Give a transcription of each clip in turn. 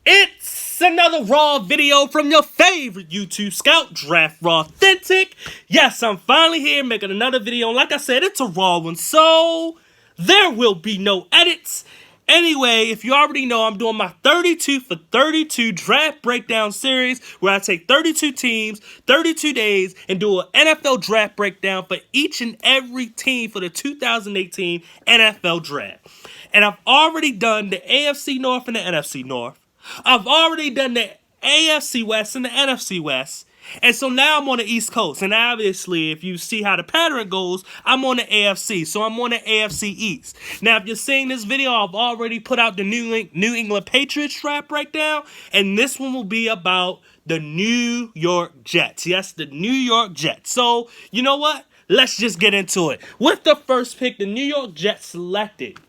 It's another Raw video from your favorite YouTube scout, Draftrawthentic. Yes, I'm finally here making another video. And like I said, it's a Raw one, so there will be no edits. Anyway, if you already know, I'm doing my 32 for 32 draft breakdown series where I take 32 teams, 32 days, and do an NFL draft breakdown for each and every team for the 2018 NFL draft. And I've already done the AFC North and the NFC North. I've already done the AFC West and the NFC West. And so now I'm on the East Coast. And obviously, if you see how the pattern goes, I'm on the AFC. So I'm on the AFC East. Now, if you're seeing this video, I've already put out the New England Patriots draft breakdown. And this one will be about the New York Jets. Yes, the New York Jets. So, you know what? Let's just get into it. With the first pick, the New York Jets selected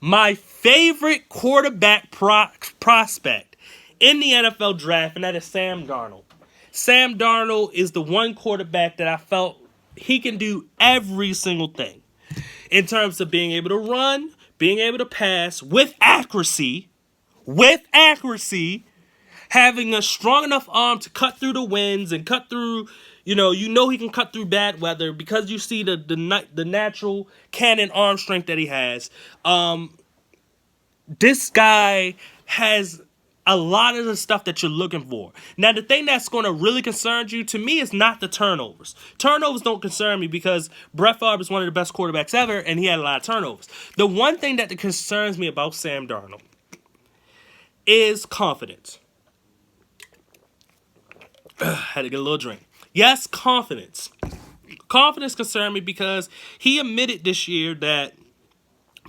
my favorite quarterback prospect in the NFL draft, and that is Sam Darnold. Sam Darnold is the one quarterback that I felt he can do every single thing in terms of being able to run, being able to pass with accuracy, having a strong enough arm to cut through the winds and cut through, you know he can cut through bad weather because you see the natural cannon arm strength that he has. This guy has a lot of the stuff that you're looking for. Now, the thing that's going to really concern you, to me, is not the turnovers. Turnovers don't concern me because Brett Favre is one of the best quarterbacks ever, and he had a lot of turnovers. The one thing that concerns me about Sam Darnold is confidence. Had to get a little drink. Yes, confidence. Confidence concerned me because he admitted this year that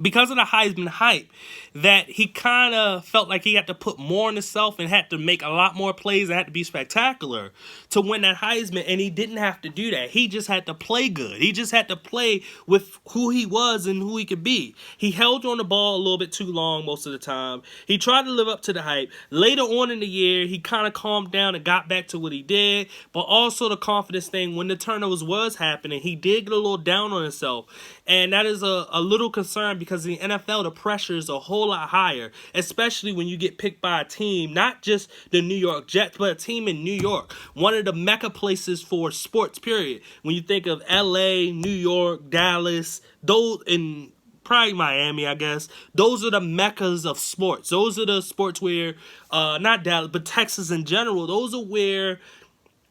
because of the Heisman hype, that he kind of felt like he had to put more on himself and had to make a lot more plays and had to be spectacular to win that Heisman, and he didn't have to do that. He just had to play good. He just had to play with who he was and who he could be. He held on the ball a little bit too long most of the time. He tried to live up to the hype. Later on in the year, he kind of calmed down and got back to what he did, but also the confidence thing, when the turnovers was happening, he did get a little down on himself, and that is a little concern because in the NFL, the pressure is a whole lot higher, especially when you get picked by a team, not just the New York Jets, but a team in New York, one of the mecca places for sports, period. When you think of LA, New York, Dallas, those in probably Miami, I guess, those are the meccas of sports. Those are the sports where, not Dallas, but Texas in general, those are where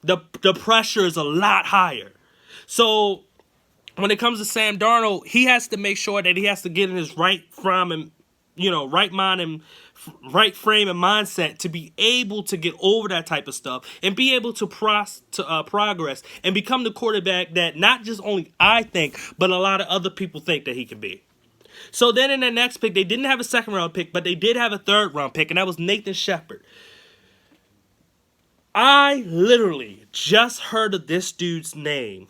the pressure is a lot higher. So when it comes to Sam Darnold, he has to make sure that he has to get in his right frame and, right mind and right frame and mindset to be able to get over that type of stuff and be able to progress and become the quarterback that not just only I think, but a lot of other people think that he can be. So then in the next pick, they didn't have a second round pick, but they did have a third round pick, and that was Nathan Shepard. I literally just heard of this dude's name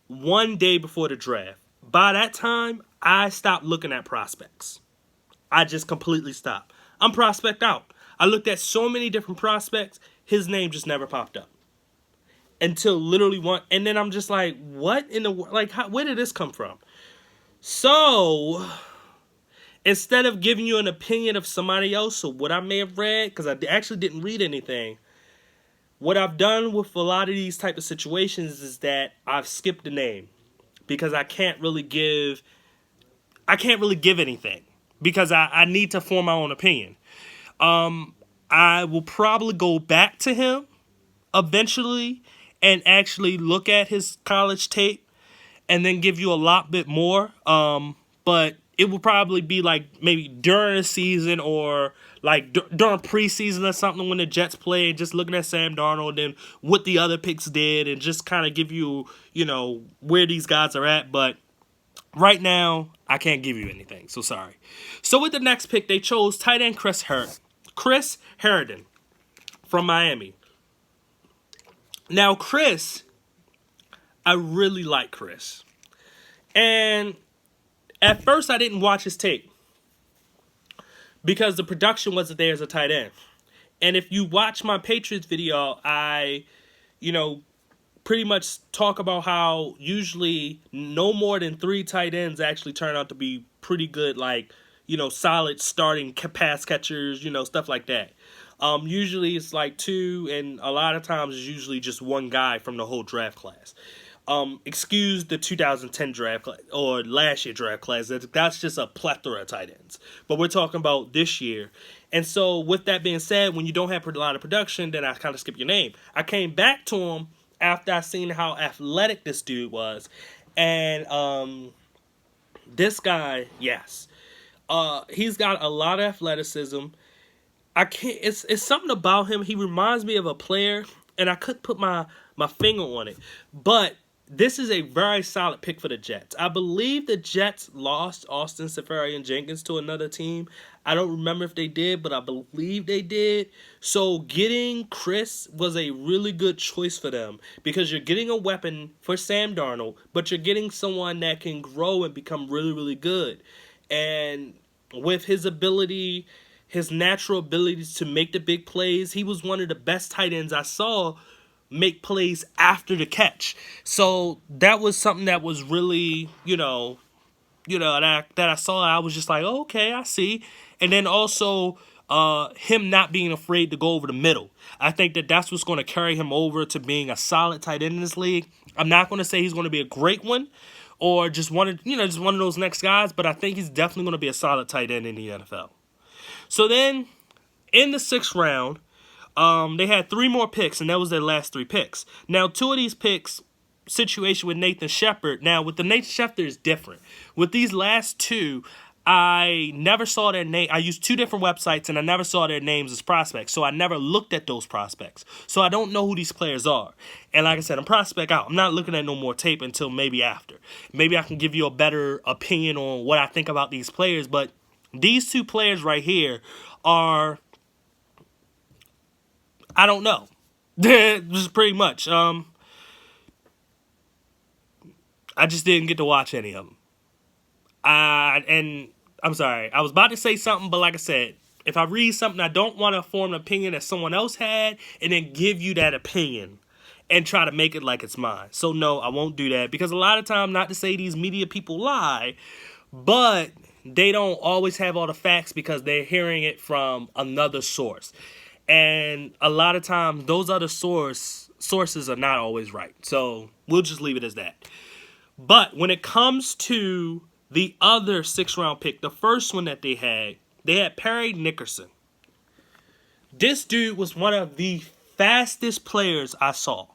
one day before the draft. By that time, I stopped looking at prospects. I just completely stopped. I'm prospect out. I looked at so many different prospects, his name just never popped up. Until literally one, and then I'm just like, what in the world? Like, where did this come from? So, instead of giving you an opinion of somebody else or what I may have read, because I actually didn't read anything, what I've done with a lot of these type of situations is that I've skipped the name because I can't really give anything because I need to form my own opinion. I will probably go back to him eventually and actually look at his college tape and then give you a lot bit more. But it will probably be like maybe during the season or like during preseason or something when the Jets played, just looking at Sam Darnold and what the other picks did and just kind of give you, where these guys are at. But right now, I can't give you anything, so sorry. So with the next pick, they chose tight end Chris Herndon from Miami. Now, Chris, I really like Chris. And at first, I didn't watch his tape because the production wasn't there as a tight end. And if you watch my Patriots video, I, pretty much talk about how usually no more than 3 tight ends actually turn out to be pretty good, like, solid starting pass catchers, stuff like that. Usually it's like two, and a lot of times it's usually just one guy from the whole draft class. Excuse the 2010 draft class or last year draft class. That's just a plethora of tight ends. But we're talking about this year. And so with that being said, when you don't have a lot of production, then I kind of skip your name. I came back to him after I seen how athletic this dude was. And this guy, yes. He's got a lot of athleticism. It's something about him. He reminds me of a player, and I couldn't put my finger on it. But this is a very solid pick for the Jets. I believe the Jets lost Austin Seferian-Jenkins to another team. I don't remember if they did, but I believe they did. So getting Chris was a really good choice for them because you're getting a weapon for Sam Darnold, but you're getting someone that can grow and become really, really good. And with his ability, his natural abilities to make the big plays, he was one of the best tight ends I saw make plays after the catch. So that was something that was really, that I saw. I was just like, oh, okay, I see. And then also him not being afraid to go over the middle. I think that's what's going to carry him over to being a solid tight end in this league. I'm not going to say he's going to be a great one or just one of those next guys, but I think he's definitely going to be a solid tight end in the NFL. So then in the 6th round, they had 3 more picks, and that was their last 3 picks. Now, 2 of these picks, situation with Nathan Shepard. Now, with the Nathan Shepard is different. With these last 2, I never saw their name. I used 2 different websites, and I never saw their names as prospects, so I never looked at those prospects. So I don't know who these players are. And like I said, I'm prospect out. I'm not looking at no more tape until maybe after. Maybe I can give you a better opinion on what I think about these players, but these 2 players right here are, I don't know. Just pretty much. I just didn't get to watch any of them. And I'm sorry. I was about to say something, but like I said, if I read something, I don't want to form an opinion that someone else had and then give you that opinion and try to make it like it's mine. So no, I won't do that because a lot of time, not to say these media people lie, but they don't always have all the facts because they're hearing it from another source. And a lot of times, those other sources are not always right. So we'll just leave it as that. But when it comes to the other 6th round pick, the first one that they had Perry Nickerson. This dude was one of the fastest players I saw.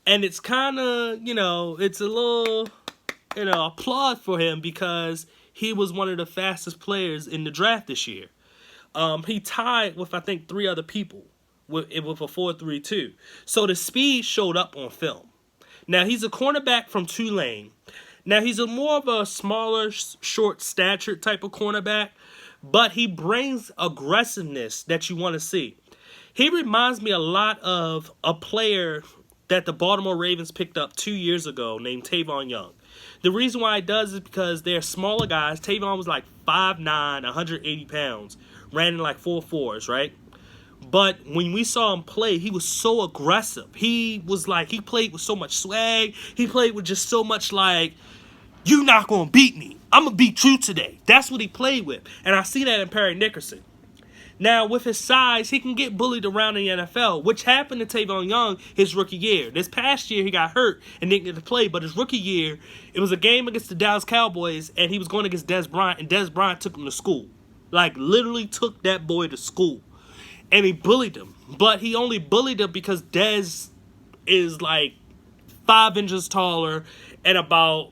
And it's kind of, it's a little, applaud for him because he was one of the fastest players in the draft this year. He tied with, I think, 3 other people with a 4.32. So the speed showed up on film. Now, he's a cornerback from Tulane. Now, he's more of a smaller, short-statured type of cornerback, but he brings aggressiveness that you want to see. He reminds me a lot of a player that the Baltimore Ravens picked up 2 years ago named Tavon Young. The reason why it does is because they're smaller guys. Tavon was like 5'9", 180 pounds, ran in like 4.4s, right? But when we saw him play, he was so aggressive. He played with so much swag. He played with just so much like, you're not going to beat me. I'm going to beat you today. That's what he played with. And I see that in Perry Nickerson. Now, with his size, he can get bullied around in the NFL, which happened to Tavon Young his rookie year. This past year, he got hurt and didn't get to play, but his rookie year, it was a game against the Dallas Cowboys, and he was going against Dez Bryant, and Dez Bryant took him to school. Like, literally took that boy to school. And he bullied him. But he only bullied him because Dez is, like, 5 inches taller and about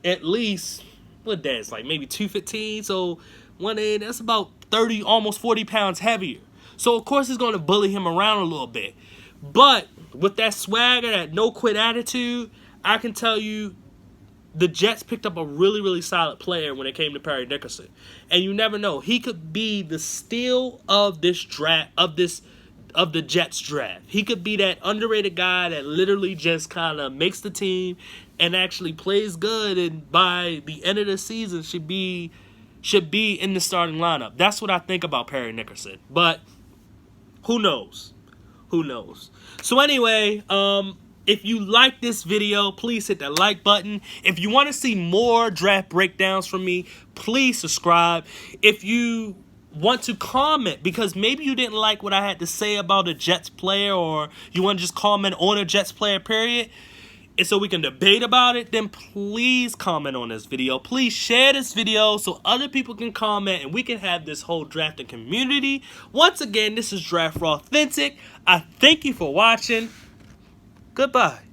at least, what Dez, like maybe 215, so that's about 30, almost 40 pounds heavier. So, of course, he's going to bully him around a little bit. But with that swagger, that no-quit attitude, I can tell you the Jets picked up a really, really solid player when it came to Perry Nickerson. And you never know. He could be the steal of this draft, of the Jets draft. He could be that underrated guy that literally just kind of makes the team and actually plays good, and by the end of the season should be in the starting lineup. That's what I think about Perry Nickerson. But who knows? Who knows? So anyway, If you like this video, please hit that like button. If you want to see more draft breakdowns from me, please subscribe. If you want to comment, because maybe you didn't like what I had to say about a Jets player, or you want to just comment on a Jets player, period, and so we can debate about it, then please comment on this video. Please share this video so other people can comment and we can have this whole drafting community. Once again, this is Draftrawthentic. I thank you for watching. Goodbye.